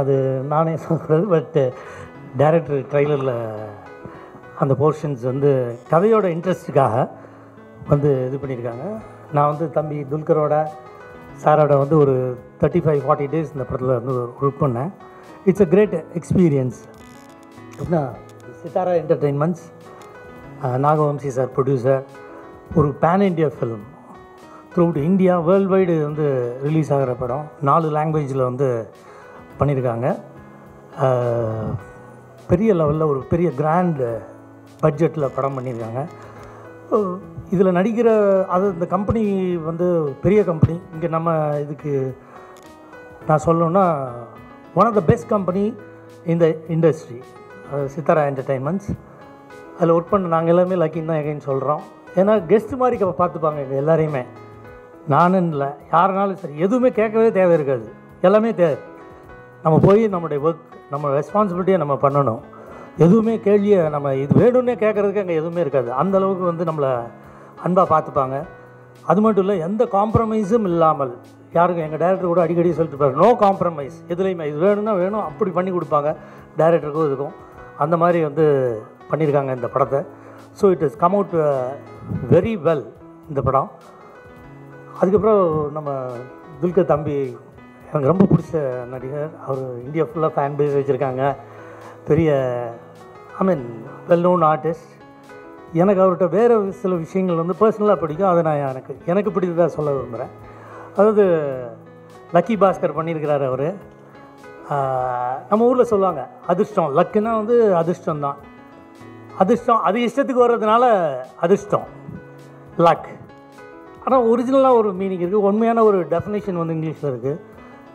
அது நானே சொல்கிறது. பட் டைரக்டர் ட்ரெய்லரில் அந்த போர்ஷன்ஸ் வந்து கதையோட இன்ட்ரெஸ்ட்டுக்காக வந்து இது பண்ணியிருக்காங்க. நான் வந்து தம்பி துல்கரோட சாரோட வந்து ஒரு 35-40 டேஸ் இந்த படத்தில் வந்து ஒர்க் பண்ணேன். It's a great experience. எப்படின்னா Sithara entertainments, Nagavamsi sir producer, ஒரு pan India film throughout India worldwide வந்து ரிலீஸ் ஆகிற படம். 4 லாங்குவேஜில் வந்து பண்ணியிருக்காங்க. பெரிய லெவலில் ஒரு பெரிய கிராண்ட் பட்ஜெட்டில் படம் பண்ணியிருக்காங்க. இதில் நடிக்கிற இந்த கம்பெனி வந்து பெரிய கம்பெனி. இங்கே நம்ம இதுக்கு நான் சொல்லணுன்னா one of the best company இந்த இண்டஸ்ட்ரி, சித்தாரா என்டர்டெயின்மெண்ட்ஸ். அதில் ஒர்க் பண்ண நாங்கள் எல்லாமே லக்கின்னு தான் எகைன்னு சொல்கிறோம். ஏன்னா கெஸ்ட்டு மாதிரி பார்த்துப்பாங்க எங்கள் எல்லாரையுமே. நானும் இல்லை, யாருனாலும் சரி, எதுவுமே கேட்கவே தேவை இருக்காது. எல்லாமே தேவை. நம்ம போய் நம்மளுடைய ஒர்க், நம்ம ரெஸ்பான்சிபிலிட்டியை நம்ம பண்ணணும். எதுவுமே கேள்வியை நம்ம இது வேணும்னே கேட்குறதுக்கு அங்கே எதுவுமே இருக்காது. அந்தளவுக்கு வந்து நம்மளை அன்பாக பார்த்துப்பாங்க. அது மட்டும் இல்லை, எந்த காம்ப்ரமைஸும் இல்லாமல் யாருக்கும். எங்கள் டைரக்டர் கூட அடிக்கடி சொல்லிட்டு இருப்பார், நோ காம்ப்ரமைஸ். எதுலேயுமே இது வேணும்னா வேணும், அப்படி பண்ணி கொடுப்பாங்க டைரக்டருக்கும் இதுக்கும். அந்த மாதிரி வந்து பண்ணியிருக்காங்க இந்த படத்தை. So it is come out very well இந்த படம். அதுக்கப்புறம் நம்ம துல்கர் தம்பி எனக்கு ரொம்ப பிடிச்ச நடிகர். அவர் இந்தியா ஃபுல்லாக ஃபேன் பேஸ் வச்சுருக்காங்க. பெரிய வெல் நோன் ஆர்டிஸ்ட். எனக்கு அவர்கிட்ட வேறு சில விஷயங்கள் வந்து பர்சனலாக பிடிக்கும். அதை நான் எனக்கு பிடித்ததாக சொல்ல விரும்புகிறேன். அதாவது லக்கி பாஸ்கர் பண்ணியிருக்கிறார் அவர். நம்ம ஊரில் சொல்லுவாங்க அதிர்ஷ்டம். லக்குன்னா வந்து அதிர்ஷ்டம் தான். அதிர்ஷ்டம் அது இஷ்டத்துக்கு வர்றதுனால அதிர்ஷ்டம், லக். ஆனால் ஒரிஜினலாக ஒரு மீனிங் இருக்குது. உண்மையான ஒரு டெஃபினேஷன் வந்து இங்கிலீஷில் இருக்குது.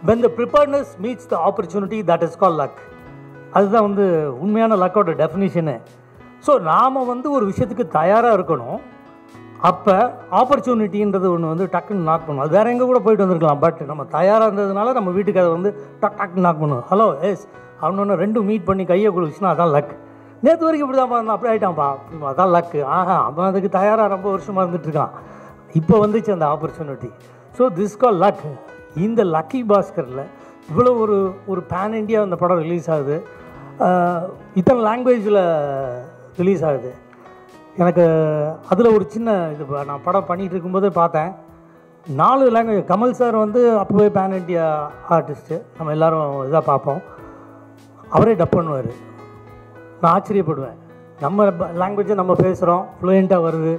when the preparedness meets the opportunity, that is called luck. அதுதான் வந்து உண்மையான லக்கோட டெஃபினிஷனு. ஸோ நாம் வந்து ஒரு விஷயத்துக்கு தயாராக இருக்கணும். அப்போ ஆப்பர்ச்சுனிட்டின்றது ஒன்று வந்து டக்குன்னு நாக் பண்ணும். அது வேறு எங்கே கூட போயிட்டு வந்திருக்கலாம். பட் நம்ம தயாராக இருந்ததுனால நம்ம வீட்டுக்கு அதை வந்து டக்குன்னு நாக் பண்ணுவோம். ஹலோ எஸ் அவனொன்று 2 மீட் பண்ணி கையை குளிச்சுன்னா அதான் லக். நேற்று வரைக்கும் இப்படி தான் இருந்தான், அப்படி ஆகிட்டான்ப்பா, அதான் லக்கு. அவன் அதுக்கு தயாராக ரொம்ப வருஷமாக இருந்துகிட்ருக்கான். இப்போ வந்துச்சு அந்த opportunity. So this call luck. இந்த லக்கி பாஸ்கரில் இவ்வளோ ஒரு பேன் இண்டியா அந்த படம் ரிலீஸ் ஆகுது. இத்தனை லாங்குவேஜில் ரிலீஸ் ஆகுது. எனக்கு அதில் ஒரு சின்ன இது, நான் படம் பண்ணிகிட்டு இருக்கும்போதே பார்த்தேன். 4 லாங்குவேஜ். கமல் சார் வந்து அப்போவே பேன் இண்டியா ஆர்டிஸ்ட்டு, நம்ம எல்லோரும் இதாக பார்ப்போம். அவரே டப் பண்ணுவார். நான் ஆச்சரியப்படுவேன். நம்ம லாங்குவேஜை நம்ம பேசுகிறோம், ஃப்ளூயண்ட்டாக வருது.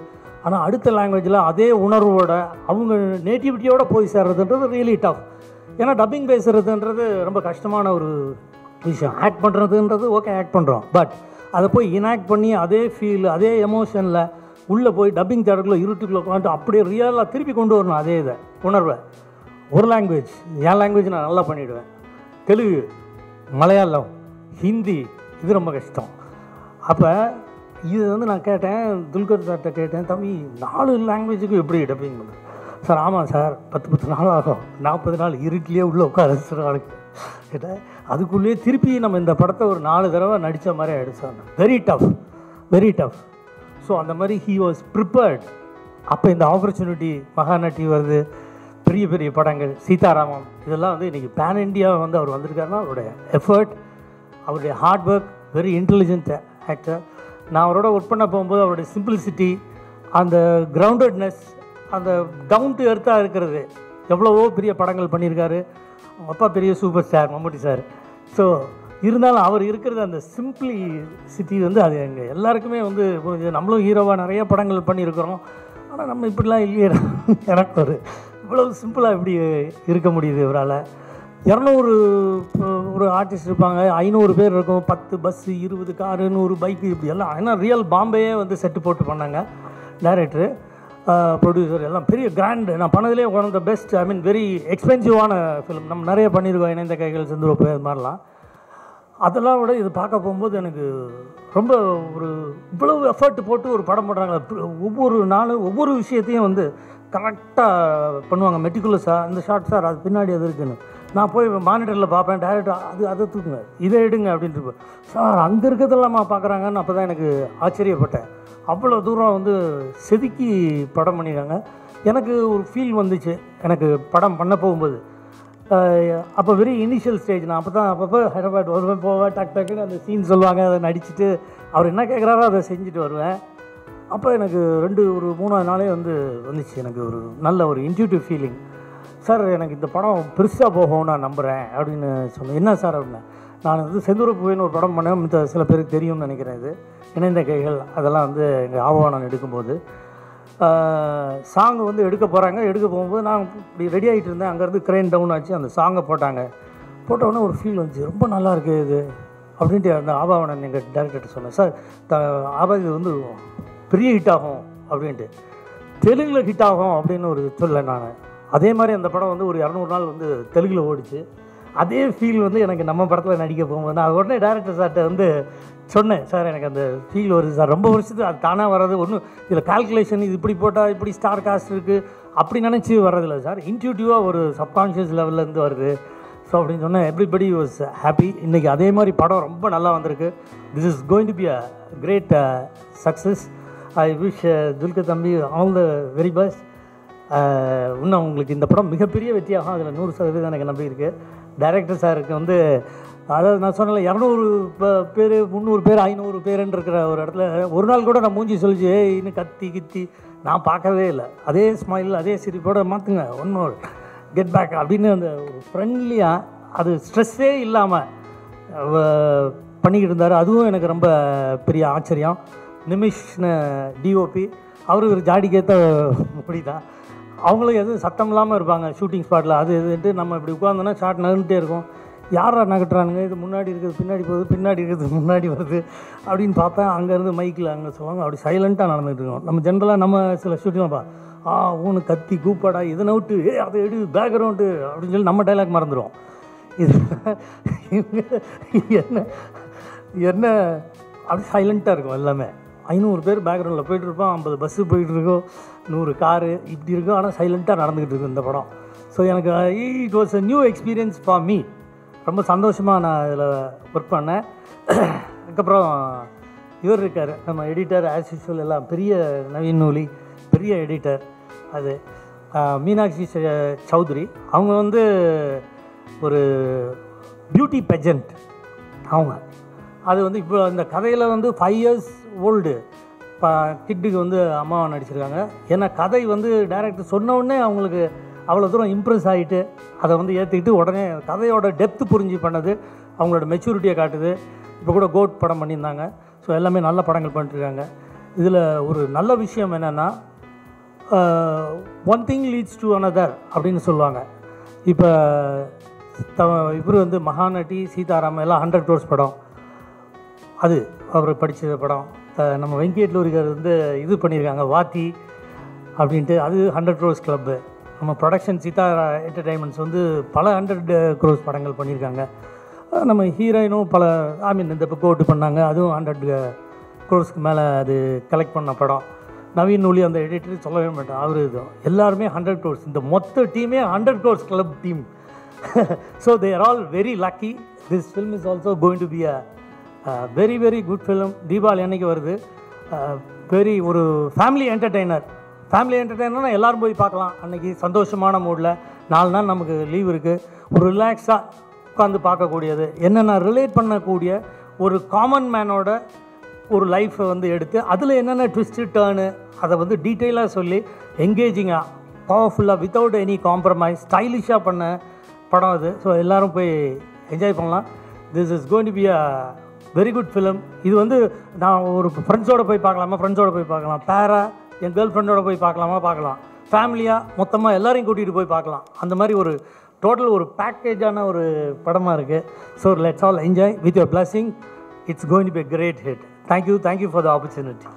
ஆனால் அடுத்த லாங்குவேஜில் அதே உணர்வோட அவங்க நேட்டிவிட்டியோடு போய் சேர்றதுன்றது ரியலி டஃப். ஏன்னா டப்பிங் பேசுகிறதுன்றது ரொம்ப கஷ்டமான ஒரு விஷயம். ஆக்ட் பண்ணுறதுன்றது ஓகே, ஆக்ட் பண்ணுறோம். பட் அதை போய் இன்ஆக்ட் பண்ணி அதே ஃபீல், அதே எமோஷனில் உள்ளே போய் டப்பிங் தேட்டருக்குள்ளே இருட்டுக்குள்ளே உட்காந்துட்டு அப்படியே ரியலாக திருப்பி கொண்டு வரணும் அதே இதை உணர்வை. ஒரு லாங்குவேஜ், என் லாங்குவேஜ் நான் நல்லா பண்ணிவிடுவேன். தெலுங்கு, மலையாளம், ஹிந்தி, இது ரொம்ப கஷ்டம். அப்போ இது வந்து நான் கேட்டேன், துல்கர் சார்கிட்ட கேட்டேன், தம்பி 4 லாங்குவேஜுக்கும் எப்படி டப்பிங் பண்ணுறேன் சார்? ஆமாம் சார், 10 நாள் ஆகும், 40 நாள் இருட்டிலே உள்ளே உட்கார ஆளுக்கு கேட்டேன். அதுக்குள்ளேயே திருப்பி நம்ம இந்த படத்தை ஒரு 4 தடவை நடித்த மாதிரி ஆகிடுச்சாங்க. Very tough, very tough. So அந்த மாதிரி ஹீ வாஸ் ப்ரிப்பேர்ட். அப்போ இந்த ஆப்பர்ச்சுனிட்டி, மகாநட்டி வருது, பெரிய பெரிய படங்கள், சீதாராமம், இதெல்லாம் வந்து இன்றைக்கி பேன் இண்டியா வந்து அவர் வந்திருக்காருன்னா அவருடைய எஃபர்ட், அவருடைய hard work, very intelligent actor. நான் அவரோட ஒர்க் பண்ண போகும்போது அவருடைய சிம்பிளிசிட்டி, அந்த கிரவுண்டட்னஸ், அந்த டவுன் டு எர்த்தாக இருக்கிறது. எவ்வளவோ பெரிய படங்கள் பண்ணியிருக்காரு. அப்பா பெரிய சூப்பர் ஸ்டார் மம்முட்டி சார். ஸோ இருந்தாலும் அவர் இருக்கிறது அந்த சிம்பிளிசிட்டி வந்து அது எங்கள் எல்லாருக்குமே வந்து நம்மளும் ஹீரோவாக நிறைய படங்கள் பண்ணியிருக்கிறோம். ஆனால் நம்ம இப்படிலாம் இல்லையே. எனக்கு இவ்வளவு சிம்பிளாக இப்படி இருக்க முடியுது இவரால். 200 ஒரு ஆர்டிஸ்ட் இருப்பாங்க, 500 பேர் இருக்கும், 10 பஸ்ஸு, 20 காரு, 100 பைக்கு, இப்படி எல்லாம். ஏன்னா ரியல் பாம்பேயே வந்து செட்டு போட்டு பண்ணாங்க. டைரக்டரு, ப்ரொடியூசர் எல்லாம் பெரிய கிராண்டு. நான் பண்ணதுலேயே one of the best, very எக்ஸ்பென்சிவான ஃபிலிம். நம்ம நிறைய பண்ணியிருக்கோம், இணைந்த கைகள், செந்துருப்பு, இது மாதிரிலாம். அதெல்லாம் விட இது பார்க்க போகும்போது எனக்கு ரொம்ப இவ்வளவு எஃபர்ட் போட்டு ஒரு படம் பண்ணுறாங்க. ஒவ்வொரு நாளும் ஒவ்வொரு விஷயத்தையும் வந்து கரெக்டாக பண்ணுவாங்க, மெட்டிகுலஸாக. இந்த ஷார்ட் சார் அது பின்னாடி அது இருக்குன்னு நான் போய் மானிட்டரில் பார்ப்பேன். டைரக்டாக அதை தூக்குங்க, இதை எடுங்க அப்படின்ட்டு சார் அங்கே இருக்கிறதெல்லாமா பார்க்குறாங்கன்னு அப்போ தான் எனக்கு ஆச்சரியப்பட்டேன். அவ்வளோ தூரம் வந்து செதுக்கி படம் பண்ணியிருக்காங்க. எனக்கு ஒரு ஃபீல் வந்துச்சு எனக்கு படம் பண்ண போகும்போது. அப்போ வெரி இனிஷியல் ஸ்டேஜ். நான் அப்பப்போ ஹைதராபாத் வருவேன், போவேன், டக்குன்னு அந்த சீன் சொல்லுவாங்க, அதை நடிச்சுட்டு அவர் என்ன கேட்குறாரோ அதை செஞ்சுட்டு வருவேன். அப்போ எனக்கு ஒரு 3 நாளே வந்துச்சு எனக்கு ஒரு நல்ல ஒரு இன்ட்யூட்டிவ் ஃபீலிங். சார் எனக்கு இந்த படம் பெருசாக போகும் நான் நம்புகிறேன் அப்படின்னு சொன்னேன். என்ன சார் அப்படின்னா, நான் செந்தூர பூவேன்னு ஒரு படம் பண்ணேன், மித்த சில பேருக்கு தெரியும்னு நினைக்கிறேன். இது இணைந்த கைகள் அதெல்லாம் எங்கள் ஆவானம் எடுக்கும்போது சாங் எடுக்க போகும்போது நான் இப்படி ரெடி ஆகிட்டு இருந்தேன். அங்கேருந்து க்ரெயின் டவுன் ஆச்சு, அந்த சாங்கை போட்டோன்னே ஒரு ஃபீல் வந்துச்சு, ரொம்ப நல்லா இருக்குது இது அப்படின்ட்டு அந்த ஆபாவனன் எங்கள் டேரக்டர்கிட்ட சொன்னேன். சார் இது பெரிய ஹிட் ஆகும் அப்படின்ட்டு, தெலுங்கில் ஹிட் ஆகும் அப்படின்னு ஒரு சொல்ல நான். அதே மாதிரி அந்த படம் ஒரு 200 நாள் தெலுங்கில் ஓடிச்சு. அதே ஃபீல் எனக்கு நம்ம படத்தில் நடிக்க போகும்போது நான் உடனே டேரக்டர் சார்கிட்ட சொன்னேன், சார் எனக்கு அந்த ஃபீல் வருது சார், ரொம்ப வருஷத்துக்கு அது தானாக வர்றது ஒன்றும் இதில் கால்குலேஷன், இது இப்படி போட்டால் இப்படி ஸ்டார் காஸ்ட் இருக்குது அப்படி நினச்சி வர்றதில்ல சார், இன்ட்யூட்டிவாக ஒரு சப்கான்ஷியஸ் லெவல்லேருந்து வருது. ஸோ அப்படின்னு சொன்னேன். Everybody was happy. இன்றைக்கி அதே மாதிரி படம் ரொம்ப நல்லா வந்திருக்கு. This is going to be a great success. I wish Dulquer தம்பி ஆல் த வெரி பெஸ்ட். இன்னும் உங்களுக்கு இந்த படம் மிகப்பெரிய வெற்றியாகும், அதில் 100% எனக்கு நம்பி இருக்குது. டைரக்டர் சாருக்கு அதாவது நான் சொன்னல 200 பேர் 300 பேர் 500 பேருன்னு இருக்கிற ஒரு இடத்துல ஒரு நாள் கூட நான் மூஞ்சி சொல்லிச்சு இன்னும் கத்தி நான் பார்க்கவே இல்லை. அதே ஸ்மைல் அதே சிரிப்போட மாற்றுங்க, ஒன் மோர் கெட் பேக் அப்படின்னு அந்த ஒரு ஃப்ரெண்ட்லியாக அது ஸ்ட்ரெஸ்ஸே இல்லாமல் பண்ணிக்கிட்டு இருந்தார். அதுவும் எனக்கு ரொம்ப பெரிய ஆச்சரியம். நிமிஷ்னு டிஓபி அவர் ஒரு ஜாடிக்கேற்ற முடி தான். அவங்களும் எதுவும் சத்தம் இல்லாமல் இருப்பாங்க ஷூட்டிங் ஸ்பாட்டில். அது எதுன்ட்டு நம்ம இப்படி உட்காந்தோன்னா ஷார்ட் நகர்ந்துட்டே இருக்கும். யாரா நகட்டுறானுங்க, இது முன்னாடி இருக்கிறது பின்னாடி போகுது, பின்னாடி இருக்கிறது முன்னாடி வருது அப்படின்னு பார்ப்பேன். அங்கேருந்து மைக்கில் அங்கே சொல்லுவாங்க, அப்படி சைலண்ட்டாக நடந்துகிட்டு இருக்கோம். நம்ம ஜென்ரலாக நம்ம சில ஷூட்டிங்லாம் ஊனு கத்தி கூப்பாடா இதை நவுட்டு அதை எடு பேக்ரவுண்டு அப்படின்னு சொல்லி நம்ம டைலாக் மறந்துடுவோம். இது என்ன அப்படி சைலண்ட்டாக இருக்கும் எல்லாமே. 500 பேர் பேக்ரவுண்டில் போய்ட்டுருப்போம், 50 பஸ்ஸு போயிட்டுருக்கோம், 100 காரு இப்படி இருக்கும். ஆனால் சைலண்ட்டாக நடந்துக்கிட்டு இருக்கும் இந்த படம். ஸோ எனக்கு it was a new experience for me. ரொம்ப சந்தோஷமாக நான் இதில் ஒர்க் பண்ணேன். அதுக்கப்புறம் இவர் இருக்கார் நம்ம எடிட்டர், ஆஸ் யூஷுவல் எல்லாம் பெரிய நவீன் நூலி பெரிய எடிட்டர். அது மீனாட்சி சௌத்ரி. அவங்க ஒரு பியூட்டி பெஜண்ட் அவங்க. அது இப்போ அந்த கதையில் 5 years ஓல்டு கிட்டுக்கு அம்மாவை நடிச்சிருக்காங்க. ஏன்னா கதை டைரக்டர் சொன்னோடனே அவங்களுக்கு அவ்வளோ தூரம் இம்ப்ரெஸ் ஆகிட்டு அதை ஏற்றிக்கிட்டு உடனே கதையோட டெப்த்து புரிஞ்சு பண்ணது அவங்களோட மெச்சூரிட்டியை காட்டுது. இப்போ கூட கோட் படம் பண்ணியிருந்தாங்க. ஸோ எல்லாமே நல்ல படங்கள் பண்ணிட்டுருக்காங்க. இதில் ஒரு நல்ல விஷயம் என்னென்னா, one thing leads to another அப்படின்னு சொல்லுவாங்க. இப்போ இவர் மகாநட்டி சீதாராமன் எல்லாம் 100 crores படம். அது அவர் படித்த படம். நம்ம வெங்கட்லூரிகர் இது பண்ணியிருக்காங்க வாத்தி அப்படின்ட்டு, அது 100 crores கிளப்பு. நம்ம ப்ரொடக்ஷன் சித்தாரா என்டர்டைன்மெண்ட்ஸ் பல 100 crores படங்கள் பண்ணியிருக்காங்க. நம்ம ஹீரோயினும் பல இந்த இப்போ கோட்டு பண்ணாங்க, அதுவும் 100 crores மேலே அது கலெக்ட் பண்ண படம். நவீன் நூலி அந்த எடிட்டர் சொல்லவே மாட்டேன், அவர் இதுவும் எல்லாருமே 100 crores. இந்த மொத்த டீமே 100 crores club team. So they are all very lucky. This film is also going to be a very very good film. Deepavali அன்னைக்கு வருது. வெரி ஒரு ஃபேமிலி என்டர்டெய்னர்னால் எல்லோரும் போய் பார்க்கலாம். அன்றைக்கி சந்தோஷமான மூடில் 4 நாள் நமக்கு லீவ் இருக்குது, ஒரு ரிலாக்ஸாக உட்காந்து பார்க்கக்கூடியது. என்னென்ன ரிலேட் பண்ணக்கூடிய ஒரு காமன் மேனோட ஒரு லைஃப்பை எடுத்து அதில் என்னென்ன ட்விஸ்ட்டு டேர்னு அதை டீட்டெயிலாக சொல்லி என்கேஜிங்காக பவர்ஃபுல்லாக வித்தவுட் எனி காம்ப்ரமைஸ் ஸ்டைலிஷாக பண்ண படம் அது. ஸோ எல்லோரும் போய் என்ஜாய் பண்ணலாம். This is going to be a very good film. இது நான் ஒரு ஃப்ரெண்ட்ஸோடு போய் பார்க்கலாம், பேரா என் கேர்ள் ஃப்ரெண்டோட போய் பார்க்கலாம், ஃபேமிலியாக மொத்தமாக எல்லோரையும் கூட்டிகிட்டு போய் பார்க்கலாம். அந்த மாதிரி ஒரு டோட்டல் ஒரு பேக்கேஜான ஒரு படமாக இருக்குது. So let's all enjoy with your blessing. It's going to be a great hit. Thank you for the opportunity.